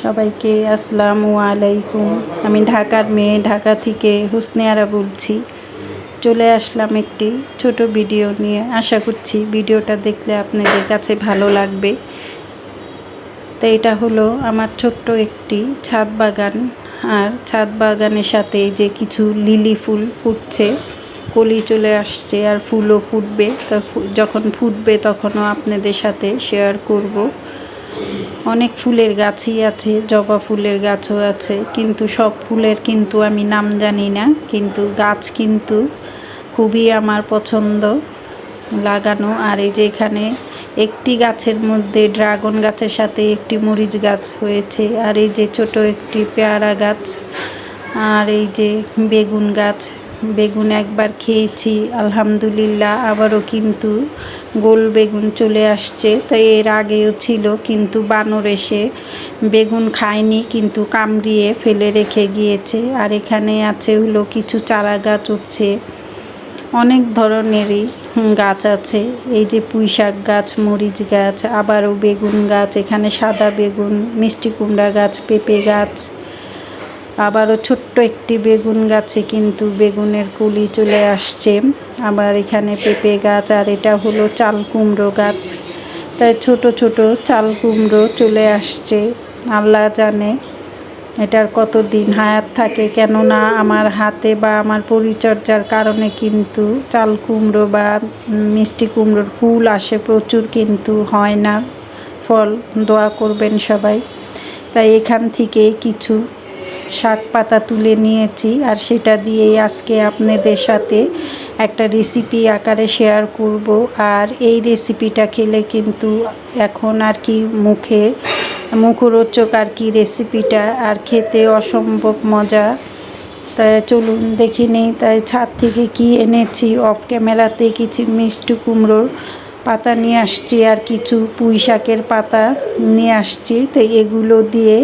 সবাইকে আসসালামু আলাইকুম। আমি ঢাকার মেয়ে, ঢাকা থেকে হুসনে আরা বলছি। চলে আসলাম একটি ছোট ভিডিও নিয়ে। আশা করছি ভিডিওটা দেখলে আপনাদের কাছে ভালো লাগবে। তো এটা হলো আমার ছোট্ট একটি ছাদ বাগান। আর ছাদ বাগানের সাথে যে কিছু লিলি ফুল ফুটছে, কলি চলে আসছে আর ফুলও ফুটবে। তো যখন ফুটবে তখনও আপনাদের সাথে শেয়ার করব। অনেক ফুলের গাছই আছে, জবা ফুলের গাছও আছে, কিন্তু সব ফুলের কিন্তু আমি নাম জানি না। কিন্তু গাছ কিন্তু খুবই আমার পছন্দ লাগানো। আর এই যে এখানে একটি গাছের মধ্যে ড্রাগন গাছের সাথে একটি মরিচ গাছ হয়েছে। আর এই যে ছোট একটি পেয়ারা গাছ, আর এই যে বেগুন গাছ। বেগুন একবার খেয়েছি আলহামদুলিল্লাহ, আবারও কিন্তু গোল বেগুন চলে আসছে। তাই এর আগেও ছিল, কিন্তু বানর এসে বেগুন খায়নি, কিন্তু কামড়িয়ে ফেলে রেখে গিয়েছে। আর এখানে আছে হলো কিছু চারা গাছ উঠছে, অনেক ধরনেরই গাছ আছে। এই যে পুঁইশাক গাছ, মরিচ গাছ, আবারও বেগুন গাছ, এখানে সাদা বেগুন, মিষ্টি কুমড়া গাছ, পেঁপে গাছ, আবারও ছোট্ট একটি বেগুন গাছে কিন্তু বেগুনের কলি চলে আসছে। আবার এখানে পেঁপে গাছ, আর এটা হলো চাল কুমড়ো গাছ। তাই ছোট ছোট চাল কুমড়ো চলে আসছে। আল্লাহ জানে এটার কতদিন হায়াত থাকে, কেননা আমার হাতে বা আমার পরিচর্যার কারণে কিন্তু চাল কুমড়ো বা মিষ্টি কুমড়োর ফুল আসে প্রচুর, কিন্তু হয় না ফল। দোয়া করবেন সবাই। তাই এখান থেকে কিছু শাক পাতা তুলে নিয়েছি, আর সেটা দিয়েই আজকে আপনাদের সাথে একটা রেসিপি আকারে শেয়ার করব। আর এই রেসিপিটা খেলে কিন্তু এখন আর কি মুখরোচক আর কি রেসিপিটা, আর খেতে অসম্ভব মজা। তাই চলুন দেখে নেই। তাই ছাদ থেকে কি এনেছি, অফ ক্যামেরাতে কিছু মিষ্টি কুমড়োর পাতা নিয়ে আসছি, আর কিছু পুঁই শাকের পাতা নিয়ে আসছি। তো এগুলো দিয়ে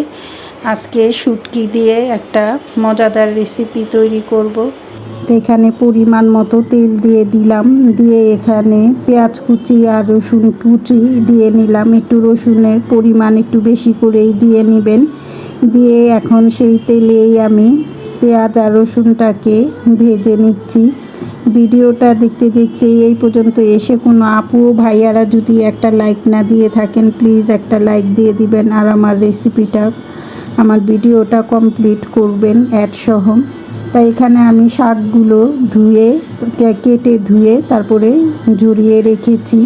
আজকে শুটকি দিয়ে একটা মজাদার রেসিপি তৈরি করব। তো এখানে পরিমাণ মতো তেল দিয়ে দিলাম, দিয়ে এখানে পেঁয়াজ কুচি আর রসুন কুচি দিয়ে নিলাম। একটু রসুনের পরিমাণ একটু বেশি করেই দিয়ে নেবেন। দিয়ে এখন সেই তেলেই আমি পেঁয়াজ আর রসুনটাকে ভেজে নিচ্ছি। ভিডিওটা দেখতে দেখতে এই পর্যন্ত এসে কোনো আপু ও ভাইয়ারা যদি একটা লাইক না দিয়ে থাকেন, প্লিজ একটা লাইক দিয়ে দিবেন, আর আমার ভিডিওটা কমপ্লিট করবেন অ্যাড সহ। তাই এখানে আমি শাকগুলো কেটে ধুয়ে তারপরে ঝরিয়ে রেখেছি।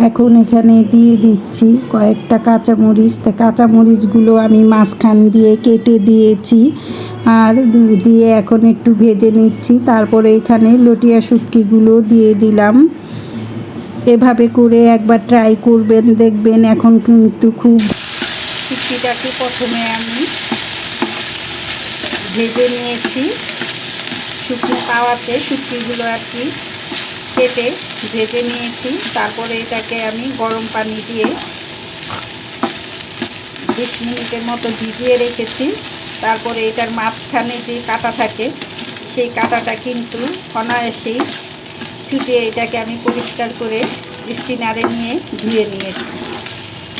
এখন এখানে দিয়ে দিচ্ছি কয়েকটা কাঁচামরিচ। তা কাঁচামরিচগুলো আমি মাঝখান দিয়ে কেটে দিয়েছি, আর দিয়ে এখন একটু ভেজে নিচ্ছি। তারপরে এখানে লটিয়া শুটকিগুলো দিয়ে দিলাম। এভাবে করে একবার ট্রাই করবেন, দেখবেন এখন কিন্তু খুব। শুটকিটাকে প্রথমে আমি ভেজে নিয়েছি শুকনো তাওয়াতে, শুটকিগুলো আর কি কেটে ভেজে নিয়েছি। তারপরে এটাকে আমি গরম পানি দিয়ে 20 মিনিটের মতো ভিজিয়ে রেখেছি। তারপরে এটার মাঝখানে যে কাঁটা থাকে, সেই কাঁটাটা কিন্তু অনায়াসেই ছুটিয়ে এটাকে আমি পরিষ্কার করে স্টিনারে নিয়ে ধুয়ে নিয়েছি।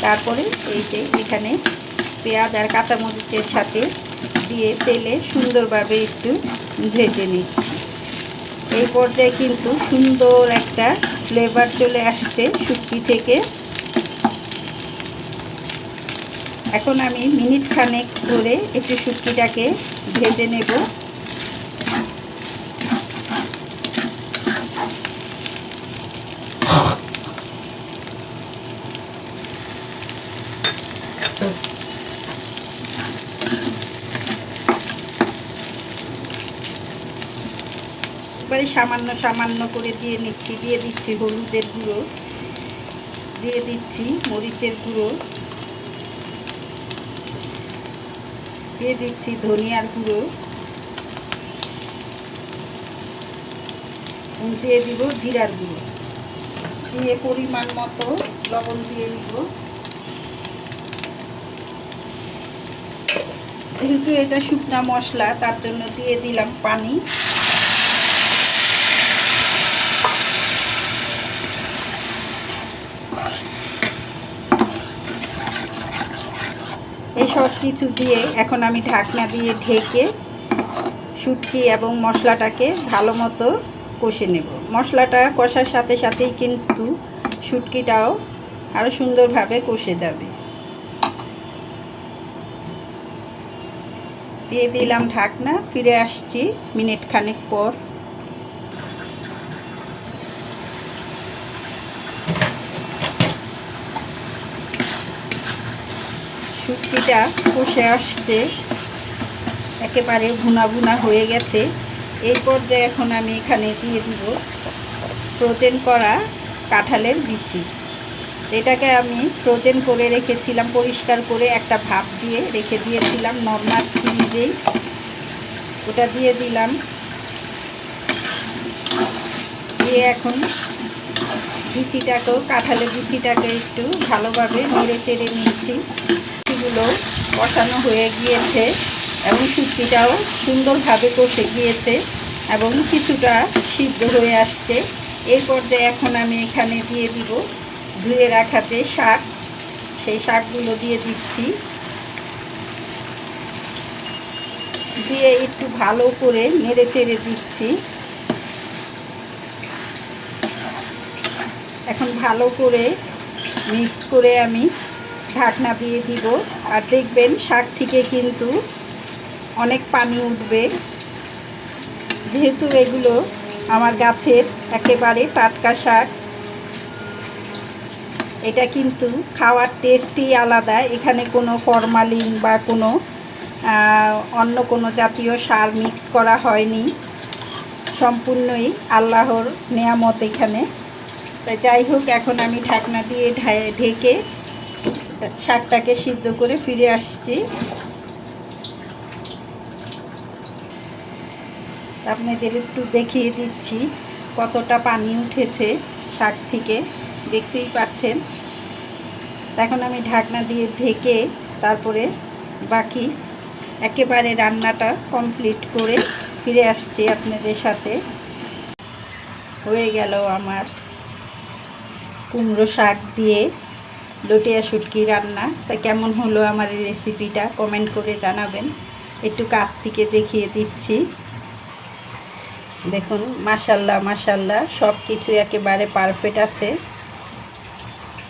তারপরে এই যে এখানে পেঁয়াজ আর কাঁচামরিচের সাথে দিয়ে তেলে সুন্দরভাবে একটু ভেজে নিচ্ছি। এই পর্যায়ে কিন্তু সুন্দর একটা ফ্লেভার চলে আসছে শুটকি থেকে। এখন আমি মিনিট খানেক ধরে একটু শুটকিটাকে ভেজে নেব। এবারে সামান্য সামান্য করে দিয়ে দিচ্ছি হলুদের গুঁড়ো, দিয়ে দিচ্ছি মরিচের গুঁড়ো, দিয়ে দিচ্ছি ধনিয়ার গুঁড়ো, দিয়ে দিব জিরার গুঁড়ো, দিয়ে পরিমাণ মতো লবণ দিয়ে দিব। যেহেতু এটা শুকনা মশলা, তার জন্য দিয়ে দিলাম পানি। এই সব কিছু দিয়ে এখন আমি ঢাকনা দিয়ে ঢেকে শুটকি এবং মশলাটাকে ভালো মতো কষে নেব। মশলাটা কষার সাথে সাথেই কিন্তু শুটকিটাও আরও সুন্দরভাবে কষে যাবে। দিয়ে দিলাম ঢাকনা, ফিরে আসছি মিনিট খানেক পর। শুটকিটা কষে আসছে, একেবারে ভুনা ভুনা হয়ে গেছে। এই পর্যায়ে এখন আমি এখানে দিয়ে দিব ফ্রোজেন করা কাঁঠালের বিচি। এটাকে আমি ফ্রোজেন করে রেখেছিলাম, পরিষ্কার করে একটা ভাপ দিয়ে রেখে দিয়েছিলাম নর্মাল ফ্রিজেই। ওটা দিয়ে দিলাম, দিয়ে এখন বিচিটাকেও, কাঁঠালের বিচিটাকে একটু ভালোভাবে নেড়ে চেড়ে নিচ্ছি। বিচিগুলো কষানো হয়ে গিয়েছে এবং শুটকিটাও সুন্দরভাবে কষে গিয়েছে এবং কিছুটা সিদ্ধ হয়ে আসছে। এই পর্যায়ে এখন আমি এখানে দিয়ে দিব ধুয়ে রাখা যে শাক, সেই শাকগুলো দিয়ে দিচ্ছি। দিয়ে একটু ভালো করে নেড়ে চেড়ে দিচ্ছি। এখন ভালো করে মিক্স করে আমি ঢাকনা দিয়ে দিব। আর দেখবেন শাক থেকে কিন্তু অনেক পানি উঠবে, যেহেতু এগুলো আমার গাছের একেবারে টাটকা শাক। এটা কিন্তু খাওয়ার টেস্টই আলাদা। এখানে কোনো ফরমালিন বা কোনো অন্য কোনো জাতীয় সার মিক্স করা হয়নি, সম্পূর্ণই আল্লাহর নেয়ামত এখানে। তাই যাই হোক, এখন আমি ঢাকনা দিয়ে ঢেকে শাকটাকে সিদ্ধ করে ফিরে আসছি। আপনাদের একটু দেখিয়ে দিচ্ছি কতটা পানি উঠেছে শাক থেকে, দেখতেই পাচ্ছেন। এখন আমি ঢাকনা দিয়ে ঢেকে তারপরে বাকি একেবারে রান্নাটা কমপ্লিট করে ফিরে আসছি আপনাদের সাথে। হয়ে গেল আমার কুমড়ো শাক দিয়ে লটিয়া শুটকি রান্না। তা কেমন হলো আমার এই রেসিপিটা কমেন্ট করে জানাবেন। একটু কাছ থেকে দেখিয়ে দিচ্ছি, দেখুন মাশাল্লাহ মাশাল্লাহ সব কিছু একেবারে পারফেক্ট আছে।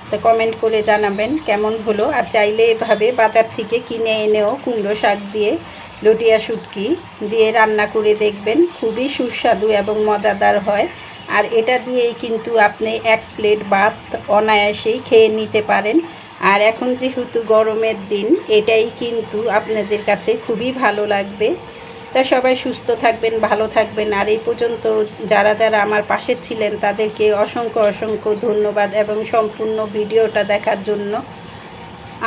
তো কমেন্ট করে জানাবেন কেমন হলো। আর চাইলে এভাবে বাজার থেকে কিনে এনেও কুমড়ো শাক দিয়ে লটিয়া শুটকি দিয়ে রান্না করে দেখবেন, খুবই সুস্বাদু এবং মজাদার হয়। আর এটা দিয়েই কিন্তু আপনি এক প্লেট ভাত অনায়াসেই খেয়ে নিতে পারেন। আর এখন যেহেতু গরমের দিন, এটাই কিন্তু আপনাদের কাছে খুবই ভালো লাগবে। তা সবাই সুস্থ থাকবেন, ভালো থাকবেন। আর এই পর্যন্ত যারা যারা আমার পাশে ছিলেন তাদেরকে অসংখ্য অসংখ্য ধন্যবাদ এবং সম্পূর্ণ ভিডিওটা দেখার জন্য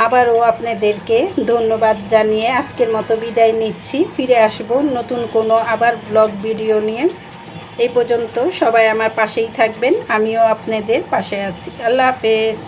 আবারও আপনাদেরকে ধন্যবাদ জানিয়ে আজকের মতো বিদায় নিচ্ছি। ফিরে আসব নতুন কোনো আবার ব্লগ ভিডিও নিয়ে। এই পর্যন্ত সবাই আমার পাশেই থাকবেন, আমিও আপনাদের পাশে আছি। আল্লাহ হাফেজ।